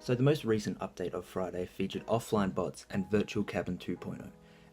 So the most recent update of Friday featured offline bots and Virtual Cabin 2.0,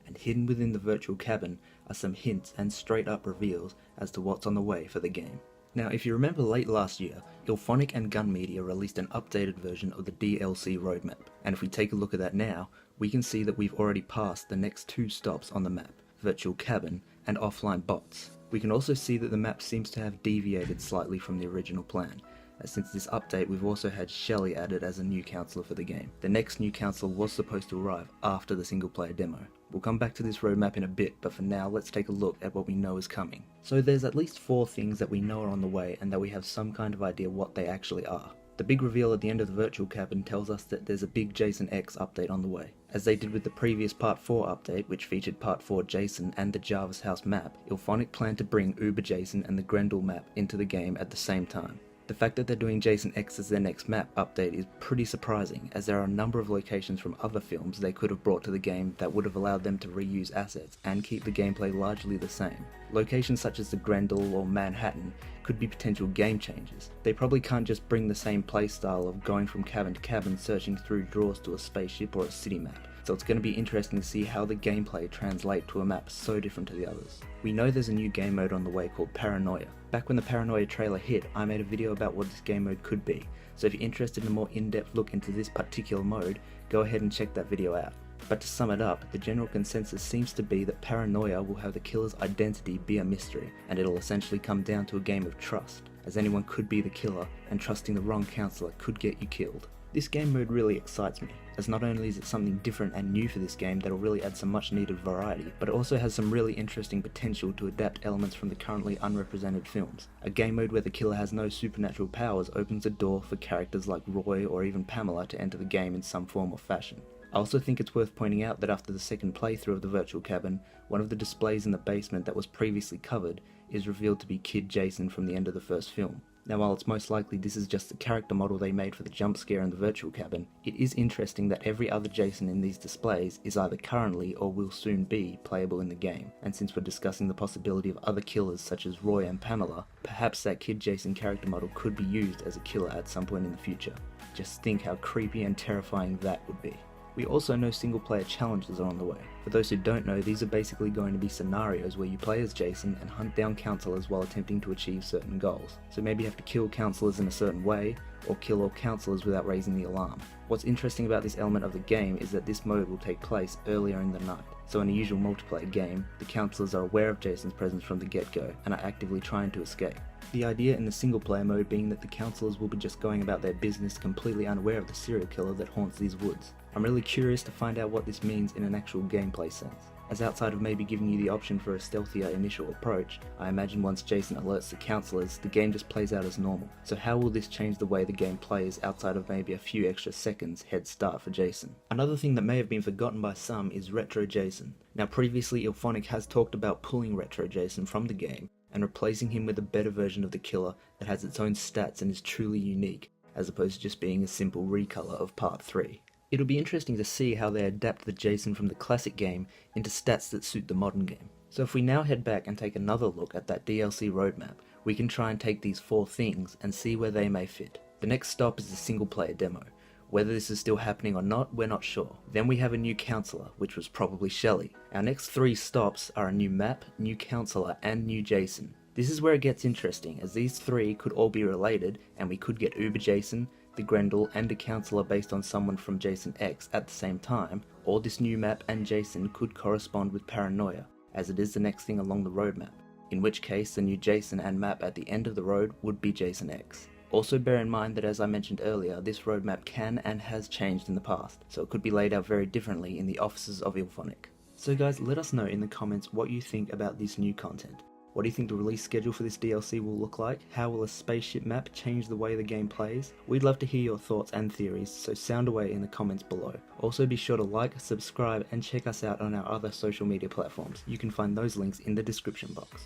and hidden within the Virtual Cabin are some hints and straight up reveals as to what's on the way for the game. Now if you remember late last year, Illphonic and Gun Media released an updated version of the DLC roadmap, and if we take a look at that now, we can see that we've already passed the next two stops on the map, Virtual Cabin and offline bots. We can also see that the map seems to have deviated slightly from the original plan, as since this update we've also had Shelly added as a new counsellor for the game. The next new counsellor was supposed to arrive after the single player demo. We'll come back to this roadmap in a bit, but for now let's take a look at what we know is coming. So there's at least 4 things that we know are on the way and that we have some kind of idea what they actually are. The big reveal at the end of the Virtual Cabin tells us that there's a big Jason X update on the way. As they did with the previous Part 4 update, which featured Part 4 Jason and the Jarvis House map, Illphonic planned to bring Uber Jason and the Grendel map into the game at the same time. The fact that they're doing Jason X as their next map update is pretty surprising, as there are a number of locations from other films they could have brought to the game that would have allowed them to reuse assets and keep the gameplay largely the same. Locations such as the Grendel or Manhattan could be potential game changers. They probably can't just bring the same playstyle of going from cabin to cabin searching through drawers to a spaceship or a city map. So it's going to be interesting to see how the gameplay translates to a map so different to the others. We know there's a new game mode on the way called Paranoia. Back when the Paranoia trailer hit, I made a video about what this game mode could be, so if you're interested in a more in-depth look into this particular mode, go ahead and check that video out. But to sum it up, the general consensus seems to be that Paranoia will have the killer's identity be a mystery, and it'll essentially come down to a game of trust, as anyone could be the killer, and trusting the wrong counselor could get you killed. This game mode really excites me, as not only is it something different and new for this game that'll really add some much needed variety, but it also has some really interesting potential to adapt elements from the currently unrepresented films. A game mode where the killer has no supernatural powers opens a door for characters like Roy or even Pamela to enter the game in some form or fashion. I also think it's worth pointing out that after the second playthrough of the Virtual Cabin, one of the displays in the basement that was previously covered is revealed to be Kid Jason from the end of the first film. Now while it's most likely this is just the character model they made for the jump scare in the Virtual Cabin, it is interesting that every other Jason in these displays is either currently or will soon be playable in the game, and since we're discussing the possibility of other killers such as Roy and Pamela, perhaps that Kid Jason character model could be used as a killer at some point in the future. Just think how creepy and terrifying that would be. We also know single player challenges are on the way. For those who don't know, these are basically going to be scenarios where you play as Jason and hunt down counselors while attempting to achieve certain goals. So maybe you have to kill counselors in a certain way, or kill all counselors without raising the alarm. What's interesting about this element of the game is that this mode will take place earlier in the night. So in a usual multiplayer game, the counselors are aware of Jason's presence from the get-go and are actively trying to escape. The idea in the single player mode being that the counselors will be just going about their business completely unaware of the serial killer that haunts these woods. I'm really curious to find out what this means in an actual gameplay sense, as outside of maybe giving you the option for a stealthier initial approach, I imagine once Jason alerts the counselors, the game just plays out as normal. So how will this change the way the game plays outside of maybe a few extra seconds head start for Jason? Another thing that may have been forgotten by some is Retro Jason. Now previously Illphonic has talked about pulling Retro Jason from the game and replacing him with a better version of the killer that has its own stats and is truly unique, as opposed to just being a simple recolor of Part 3. It'll be interesting to see how they adapt the Jason from the classic game into stats that suit the modern game. So if we now head back and take another look at that DLC roadmap, we can try and take these 4 things and see where they may fit. The next stop is the single player demo. Whether this is still happening or not, we're not sure. Then we have a new counsellor, which was probably Shelly. Our next 3 stops are a new map, new counsellor, and new Jason. This is where it gets interesting, as these 3 could all be related, and we could get Uber Jason, the Grendel, and a counsellor based on someone from Jason X at the same time, or this new map and Jason could correspond with Paranoia, as it is the next thing along the roadmap, in which case the new Jason and map at the end of the road would be Jason X. Also bear in mind that as I mentioned earlier, this roadmap can and has changed in the past, so it could be laid out very differently in the offices of Illphonic. So guys, let us know in the comments what you think about this new content. What do you think the release schedule for this DLC will look like? How will a spaceship map change the way the game plays? We'd love to hear your thoughts and theories, so sound away in the comments below. Also be sure to like, subscribe, and check us out on our other social media platforms. You can find those links in the description box.